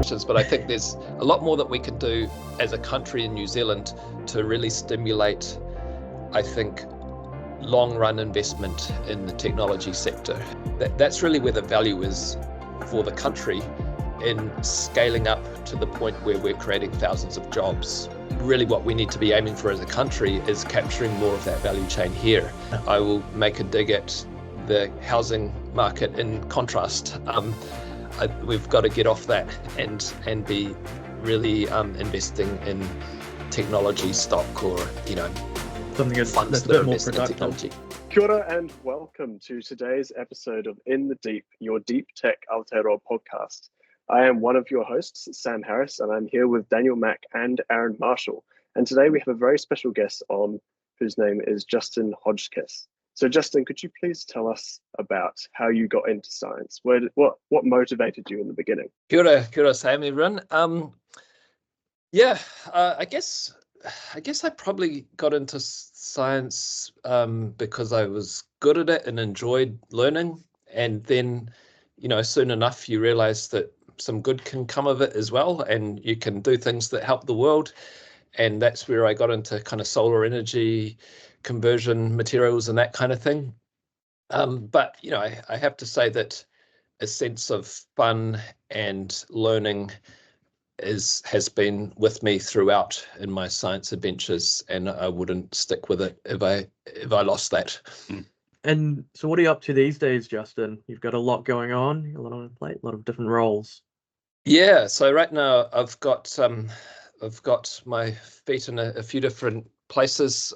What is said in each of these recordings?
questions, but I think there's a lot more that we can do as a country in New Zealand to really stimulate, I think, long-run investment in the technology sector. That's really where the value is for the country in scaling up to the point where we're creating thousands of jobs. Really what we need to be aiming for as a country is capturing more of that value chain here. I will make a dig at the housing market in contrast. We've got to get off that and be really investing in technology stock or, something that's a bit more productive. Kia ora and welcome to today's episode of In the Deep, your deep tech Aotearoa podcast. I am one of your hosts, Sam Harris, and I'm here with Daniel Mack and Aaron Marshall. And today we have a very special guest on, whose name is Justin Hodgkiss. So Justin, could you please tell us about how you got into science? What motivated you in the beginning? Kia ora, Sam, everyone. I guess I probably got into science because I was good at it and enjoyed learning. And then, soon enough, you realize that some good can come of it as well, and you can do things that help the world. And that's where I got into kind of solar energy conversion materials and that kind of thing. But I have to say that a sense of fun and learning has been with me throughout in my science adventures, and I wouldn't stick with it if I lost that. And so what are you up to these days, Justin? You've got a lot going on, a lot on your plate, a lot of different roles. Yeah, so right now I've got my feet in a few different places.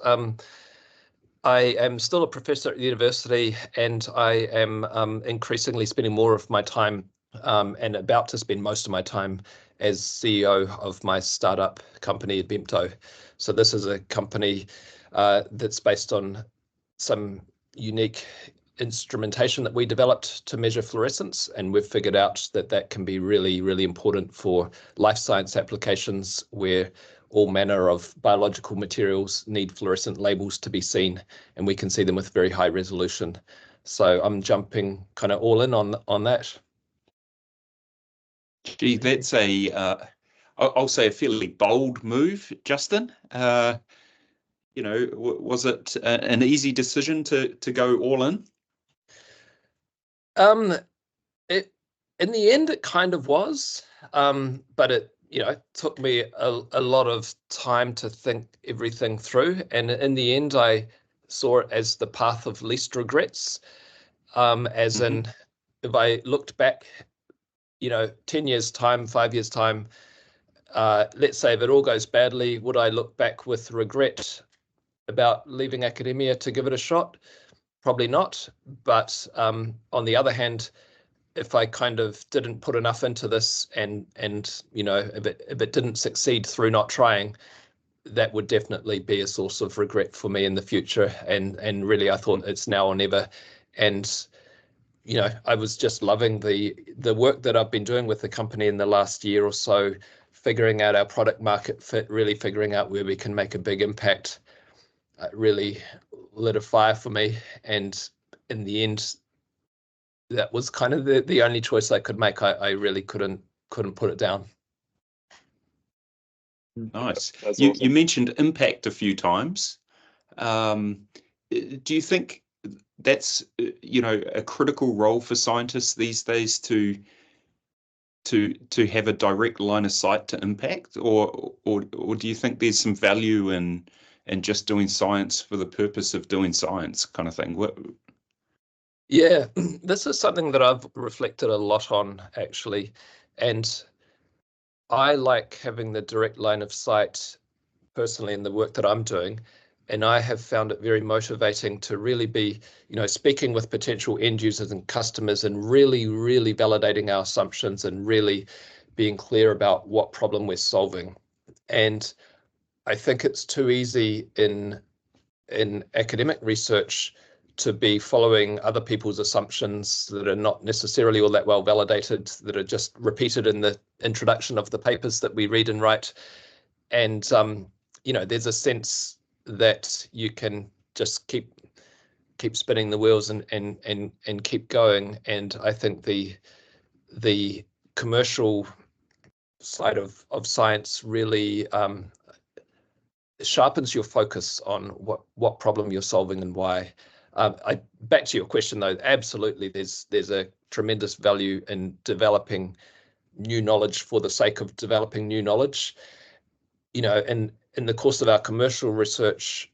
I am still a professor at the university, and I am increasingly spending more of my time and about to spend most of my time as CEO of my startup company, Bempto. So this is a company that's based on some unique instrumentation that we developed to measure fluorescence, and we've figured out that can be really, really important for life science applications where all manner of biological materials need fluorescent labels to be seen, and we can see them with very high resolution. So I'm jumping kind of all in on that. Gee, that's I'll say a fairly bold move, Justin. Was it an easy decision to go all in? In the end, it kind of was, but it took me a lot of time to think everything through, and in the end, I saw it as the path of least regrets. As in, if I looked back, 10 years time, 5 years time, let's say if it all goes badly, would I look back with regret about leaving academia to give it a shot? Probably not. But on the other hand, if I kind of didn't put enough into this and if it didn't succeed through not trying, that would definitely be a source of regret for me in the future. And really, I thought it's now or never. And I was just loving the work that I've been doing with the company in the last year or so, figuring out our product market fit, really figuring out where we can make a big impact. Really lit a fire for me, and in the end, that was kind of the only choice I could make. I really couldn't put it down. Nice. That's You awesome. mentioned impact a few times. Do you think that's a critical role for scientists these days to have a direct line of sight to impact, or do you think there's some value in just doing science for the purpose of doing science kind of thing? Yeah, this is something that I've reflected a lot on, actually, and I like having the direct line of sight personally in the work that I'm doing, and I have found it very motivating to really be, speaking with potential end users and customers and really, really validating our assumptions and really being clear about what problem we're solving. And I think it's too easy in academic research to be following other people's assumptions that are not necessarily all that well validated, that are just repeated in the introduction of the papers that we read and write. And there's a sense that you can just keep spinning the wheels and keep going. And I think the commercial side of science really sharpens your focus on what problem you're solving and why. Back to your question though, absolutely, there's a tremendous value in developing new knowledge for the sake of developing new knowledge. You know, in the course of our commercial research,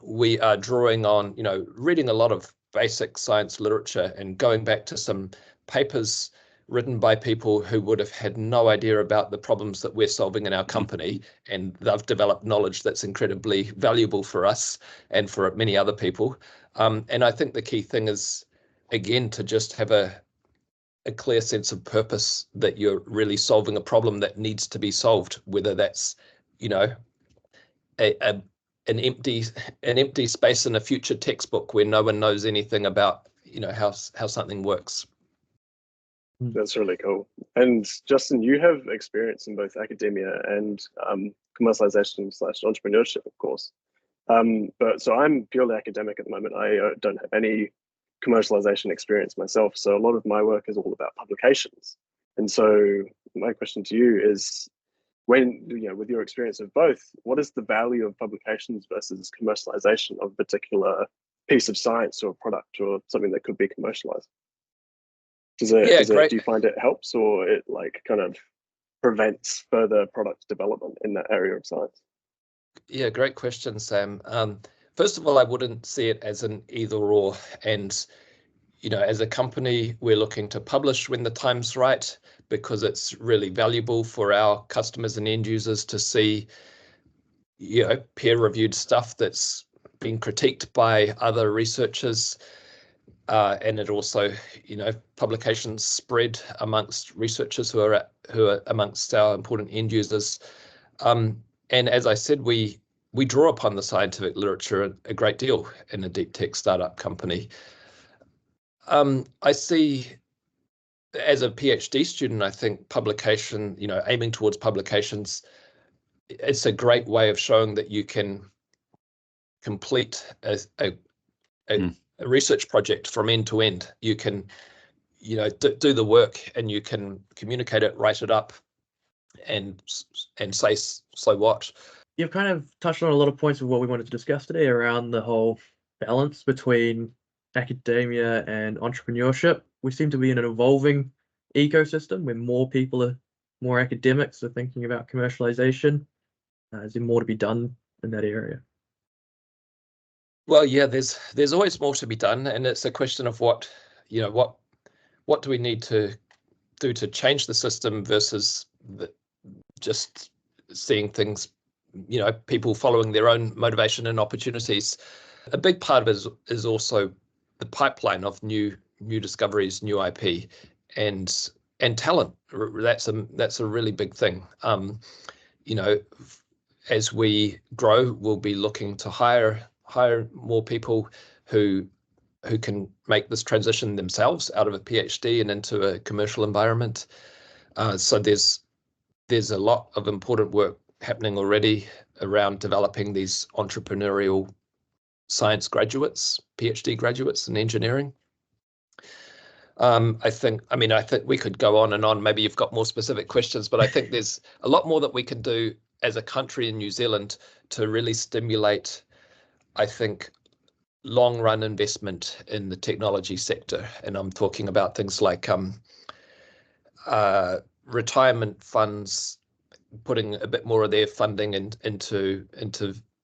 we are drawing on, you know, reading a lot of basic science literature and going back to some papers written by people who would have had no idea about the problems that we're solving in our company, and they've developed knowledge that's incredibly valuable for us and for many other people. And I think the key thing is, again, to just have a clear sense of purpose, that you're really solving a problem that needs to be solved, whether that's, you know, an empty space in a future textbook where no one knows anything about, you know, how something works. That's really cool. And Justin, you have experience in both academia and commercialization / entrepreneurship, of course. But so I'm purely academic at the moment. I don't have any commercialization experience myself. So a lot of my work is all about publications. And so my question to you is, when, you know, with your experience of both, what is the value of publications versus commercialization of a particular piece of science or product or something that could be commercialized? Do you find it helps, or it like kind of prevents further product development in that area of science? Yeah, great question, Sam. First of all, I wouldn't see it as an either or. And, you know, as a company, we're looking to publish when the time's right, because it's really valuable for our customers and end users to see, you know, peer-reviewed stuff that's been critiqued by other researchers. And it also, you know, publications spread amongst researchers who are amongst our important end users. And as I said, we draw upon the scientific literature a great deal in a deep tech startup company. I see, as a PhD student, I think publication, you know, aiming towards publications, it's a great way of showing that you can complete a research project from end to end. You can, you know, do the work, and you can communicate it, write it up, and say, so what? You've kind of touched on a lot of points of what we wanted to discuss today around the whole balance between academia and entrepreneurship. We seem to be in an evolving ecosystem where more academics are thinking about commercialization. Is there more to be done in that area? Well, yeah, there's always more to be done, and it's a question of what do we need to do to change the system versus just seeing things, you know, people following their own motivation and opportunities. A big part of it is also the pipeline of new discoveries, new IP, and talent. That's a really big thing. You know, as we grow, we'll be looking to hire more people who can make this transition themselves out of a PhD and into a commercial environment. So there's a lot of important work happening already around developing these entrepreneurial science graduates, PhD graduates in engineering. I think we could go on and on. Maybe you've got more specific questions, but I think there's a lot more that we can do as a country in New Zealand to really stimulate, I think, long-run investment in the technology sector. And I'm talking about things like retirement funds, putting a bit more of their funding into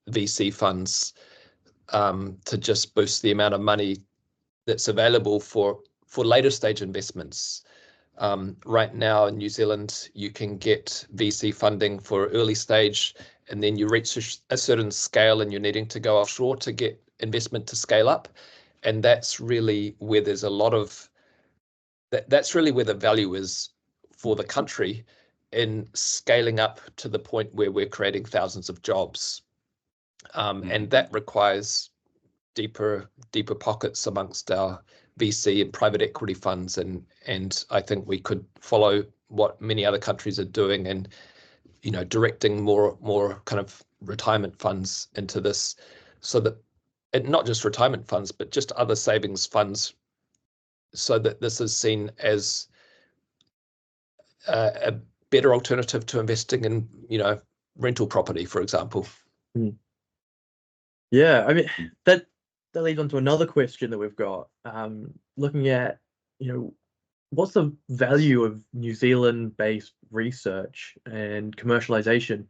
VC funds to just boost the amount of money that's available for later stage investments. Right now in New Zealand, you can get VC funding for early stage, and then you reach a certain scale and you're needing to go offshore to get investment to scale up. And that's really where there's a lot of that's really where the value is for the country in scaling up to the point where we're creating thousands of jobs. And that requires deeper pockets amongst our VC and private equity funds, and I think we could follow what many other countries are doing, and, you know, directing more kind of retirement funds into this, so that, and not just retirement funds, but just other savings funds, so that this is seen as a better alternative to investing in, rental property, for example. Yeah, I mean that leads on to another question that we've got. Looking at, what's the value of New Zealand-based research and commercialization?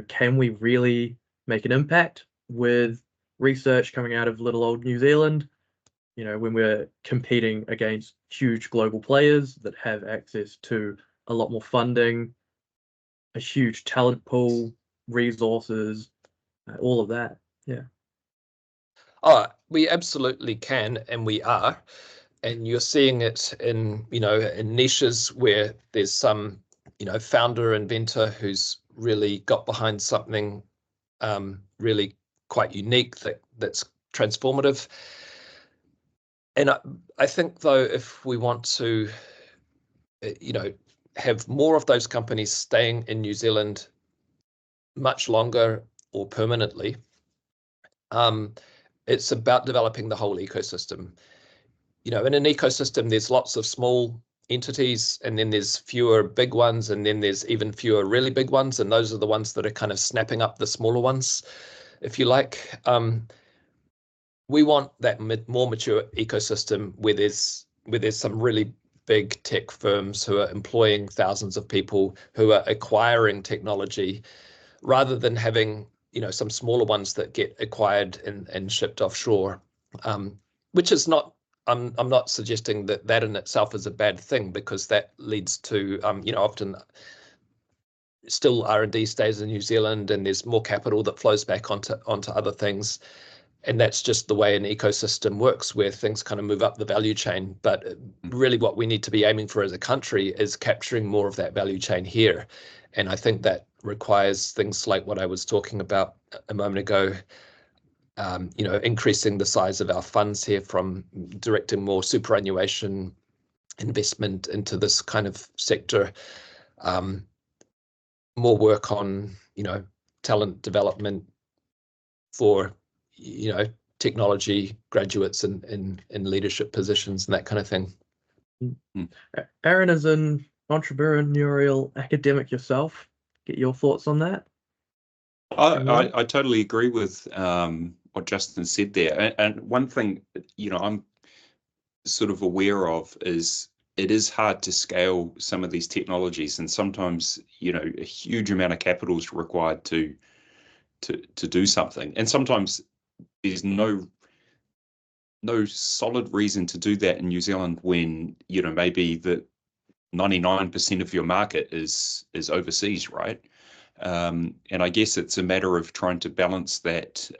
Can we really make an impact with research coming out of little old New Zealand? When we're competing against huge global players that have access to a lot more funding, a huge talent pool, resources, all of that. Yeah. Oh, we absolutely can, and we are. And you're seeing it in, in niches where there's some, founder, inventor who's really got behind something really quite unique that's transformative. And I think, though, if we want to, have more of those companies staying in New Zealand much longer or permanently, it's about developing the whole ecosystem. In an ecosystem, there's lots of small entities, and then there's fewer big ones, and then there's even fewer really big ones, and those are the ones that are kind of snapping up the smaller ones, if you like. We want that more mature ecosystem where there's some really big tech firms who are employing thousands of people, who are acquiring technology, rather than having some smaller ones that get acquired and shipped offshore, which is not. I'm not suggesting that in itself is a bad thing, because that leads to often still R&D stays in New Zealand, and there's more capital that flows back onto other things. And that's just the way an ecosystem works, where things kind of move up the value chain. But really what we need to be aiming for as a country is capturing more of that value chain here. And I think that requires things like what I was talking about a moment ago, increasing the size of our funds here, from directing more superannuation investment into this kind of sector, more work on, talent development for, technology graduates in leadership positions and that kind of thing. Aaron, as an entrepreneurial academic yourself, get your thoughts on that? I totally agree with what Justin said there. And one thing, I'm sort of aware of is it is hard to scale some of these technologies, and sometimes, a huge amount of capital is required to do something. And sometimes there's no solid reason to do that in New Zealand, when, maybe the 99% of your market is overseas, right? And I guess it's a matter of trying to balance that,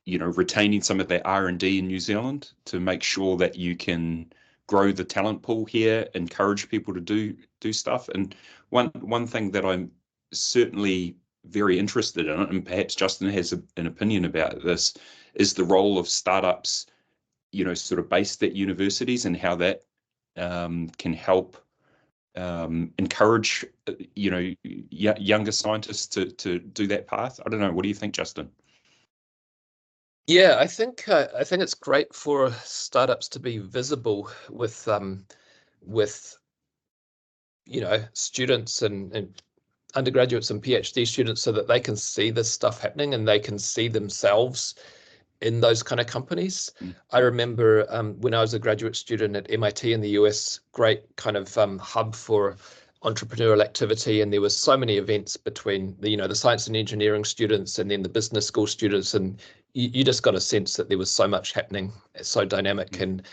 retaining some of that R&D in New Zealand to make sure that you can grow the talent pool here, encourage people to do stuff. And one thing that I'm certainly very interested in, and perhaps Justin has an opinion about this, is the role of startups, sort of based at universities, and how that can help encourage, younger scientists to do that path. I don't know. What do you think, Justin? Yeah, I think it's great for startups to be visible with students and undergraduates and PhD students, so that they can see this stuff happening and they can see themselves in those kind of companies. I remember when I was a graduate student at MIT in the US, great kind of hub for entrepreneurial activity, and there were so many events between the science and engineering students and then the business school students, and you just got a sense that there was so much happening. It's so dynamic, and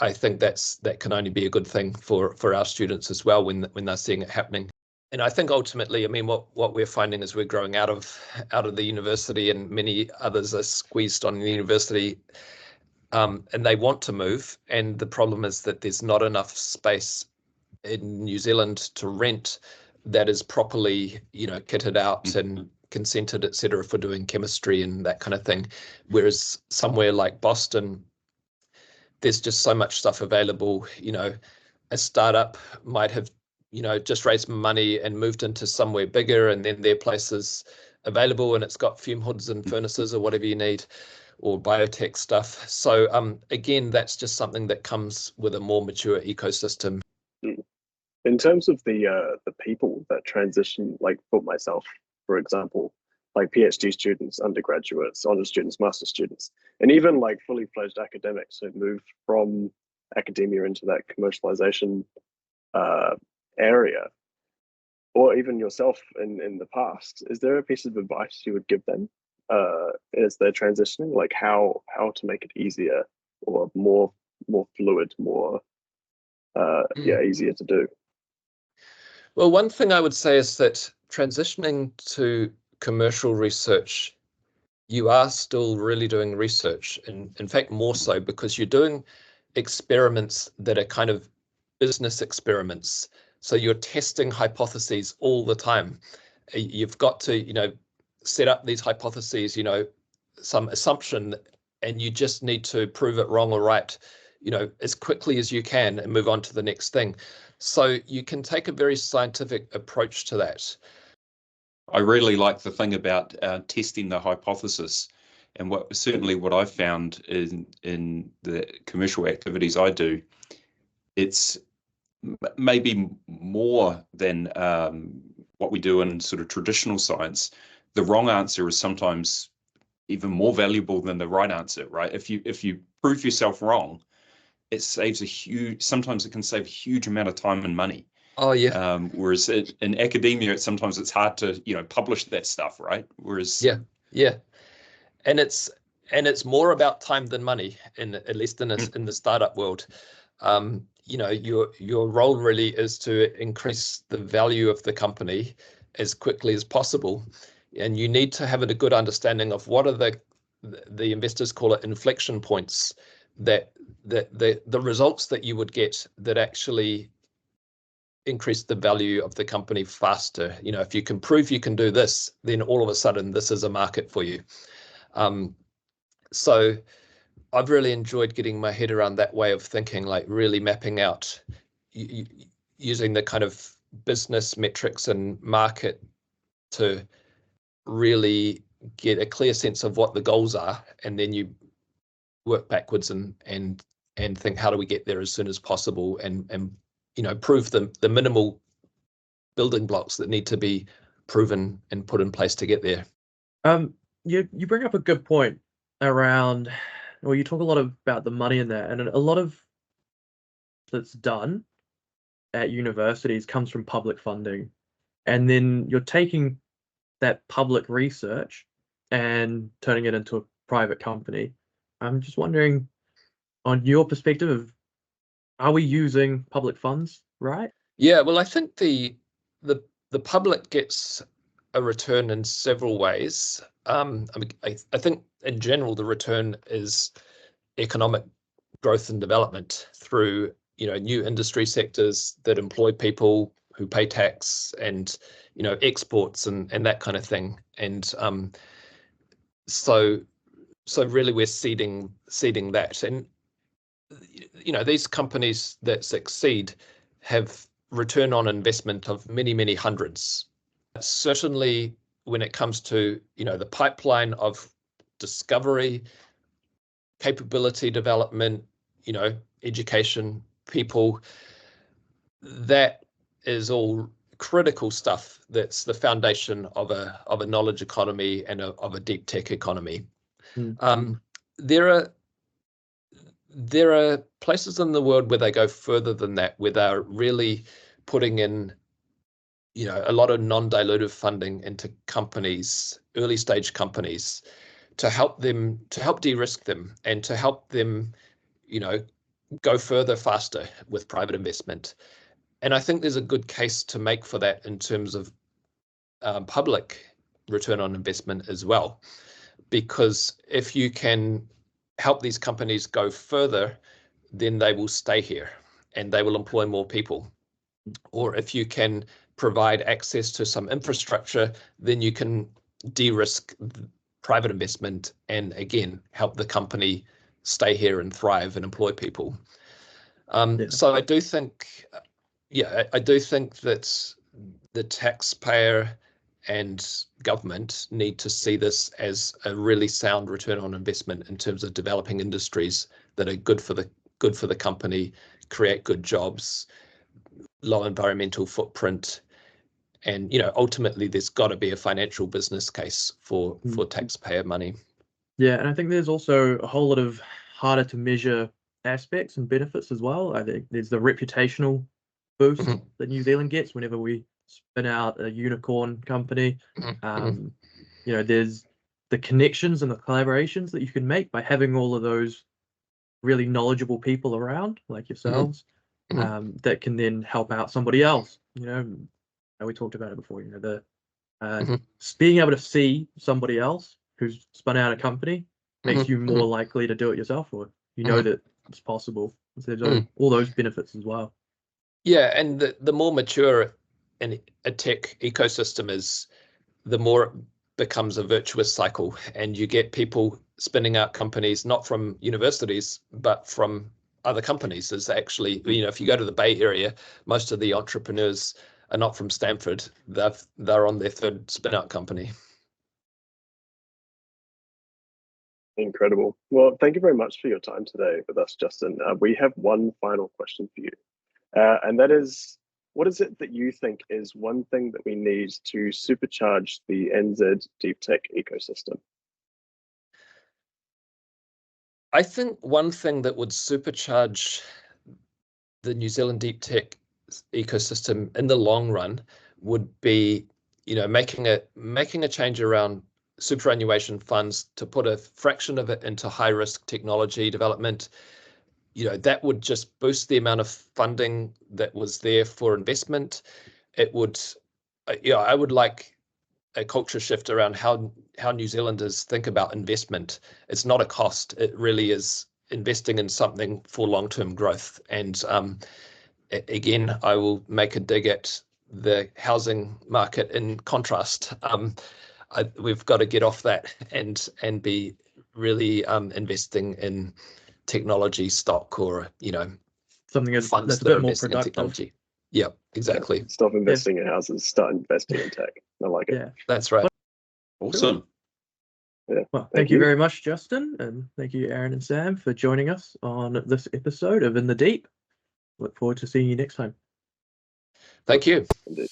I think that can only be a good thing for our students as well, when they're seeing it happening. And I think ultimately, I mean, what we're finding is we're growing out of the university, and many others are squeezed on the university, and they want to move. And the problem is that there's not enough space in New Zealand to rent that is properly, kitted out and consented, etc., for doing chemistry and that kind of thing. Whereas somewhere like Boston, there's just so much stuff available. A startup might have just raised money and moved into somewhere bigger, and then their place is available and it's got fume hoods and furnaces or whatever you need, or biotech stuff. So again, that's just something that comes with a more mature ecosystem. In terms of the people that transition, like for myself, for example, like PhD students, undergraduates, honors students, master students, and even like fully fledged academics who move from academia into that commercialization area, or even yourself in the past, is there a piece of advice you would give them as they're transitioning, like how to make it easier or more fluid, more easier to do? Well, one thing I would say is that transitioning to commercial research, you are still really doing research, and in fact more so, because you're doing experiments that are kind of business experiments. So you're testing hypotheses all the time. You've got to, set up these hypotheses, some assumption, and you just need to prove it wrong or right, as quickly as you can and move on to the next thing. So you can take a very scientific approach to that. I really like the thing about testing the hypothesis, and what I've found in the commercial activities I do, it's maybe more than what we do in sort of traditional science. The wrong answer is sometimes even more valuable than the right answer, right? If you prove yourself wrong, it saves sometimes it can save a huge amount of time and money. Oh yeah. Whereas in academia, sometimes it's hard to publish that stuff, right? Whereas yeah, and it's more about time than money, at least in the startup world. Your role really is to increase the value of the company as quickly as possible, and you need to have a good understanding of what are the investors call it inflection points, that the results that you would get that actually increase the value of the company faster. If you can prove you can do this, then all of a sudden this is a market for you. So I've really enjoyed getting my head around that way of thinking, like really mapping out using the kind of business metrics and market to really get a clear sense of what the goals are, and then you work backwards and think, how do we get there as soon as possible, and prove the minimal building blocks that need to be proven and put in place to get there. You bring up a good point around, well, you talk a lot about the money in there, and a lot of that's done at universities comes from public funding, and then you're taking that public research and turning it into a private company. I'm just wondering, on your perspective, of are we using public funds right? Yeah, well, I think the public gets a return in several ways. I think in general the return is economic growth and development through new industry sectors that employ people who pay tax, and exports and that kind of thing. And so really we're seeding that, and these companies that succeed have return on investment of many hundreds. Certainly when it comes to the pipeline of discovery, capability development, education, people, that is all critical stuff. That's the foundation of a knowledge economy and of a deep tech economy. There are places in the world where they go further than that, where they're really putting in a lot of non-dilutive funding into companies, early stage companies, to help de-risk them and to help them go further faster with private investment. And I think there's a good case to make for that in terms of public return on investment as well, because if you can help these companies go further, then they will stay here and they will employ more people. Or if you can provide access to some infrastructure, then you can de-risk private investment and again help the company stay here and thrive and employ people. So I do think that the taxpayer and government need to see this as a really sound return on investment in terms of developing industries that are good for the company, create good jobs, low environmental footprint. And, ultimately there's got to be a financial business case for taxpayer money. Yeah, and I think there's also a whole lot of harder to measure aspects and benefits as well. I think there's the reputational boost that New Zealand gets whenever we spin out a unicorn company. There's the connections and the collaborations that you can make by having all of those really knowledgeable people around, like yourselves, that can then help out somebody else. We talked about it before. Being able to see somebody else who's spun out a company makes you more likely to do it yourself, or that it's possible. So there's all those benefits as well. Yeah, and the more mature a tech ecosystem is, the more it becomes a virtuous cycle, and you get people spinning out companies not from universities but from other companies. Is actually, if you go to the Bay Area, most of the entrepreneurs are not from Stanford. They're on their third spin out company. Incredible. Well, thank you very much for your time today with us, Justin. We have one final question for you, and that is, what is it that you think is one thing that we need to supercharge the NZ deep tech ecosystem? I think one thing that would supercharge the New Zealand deep tech ecosystem in the long run would be, making a change around superannuation funds to put a fraction of it into high risk technology development. That would just boost the amount of funding that was there for investment. It would, I would like a culture shift around how New Zealanders think about investment. It's not a cost. It really is investing in something for long-term growth. And again, I will make a dig at the housing market in contrast. We've got to get off that and be really investing in technology stock, or something funds that's a that are bit more investing in productive. technology. Yeah, exactly. Yeah, stop investing in houses, start investing in tech. I like it. Yeah, that's right. Awesome. Yeah. Well, thank you very much, Justin, and thank you, Aaron and Sam, for joining us on this episode of In the Deep. Look forward to seeing you next time. Thank you. Indeed.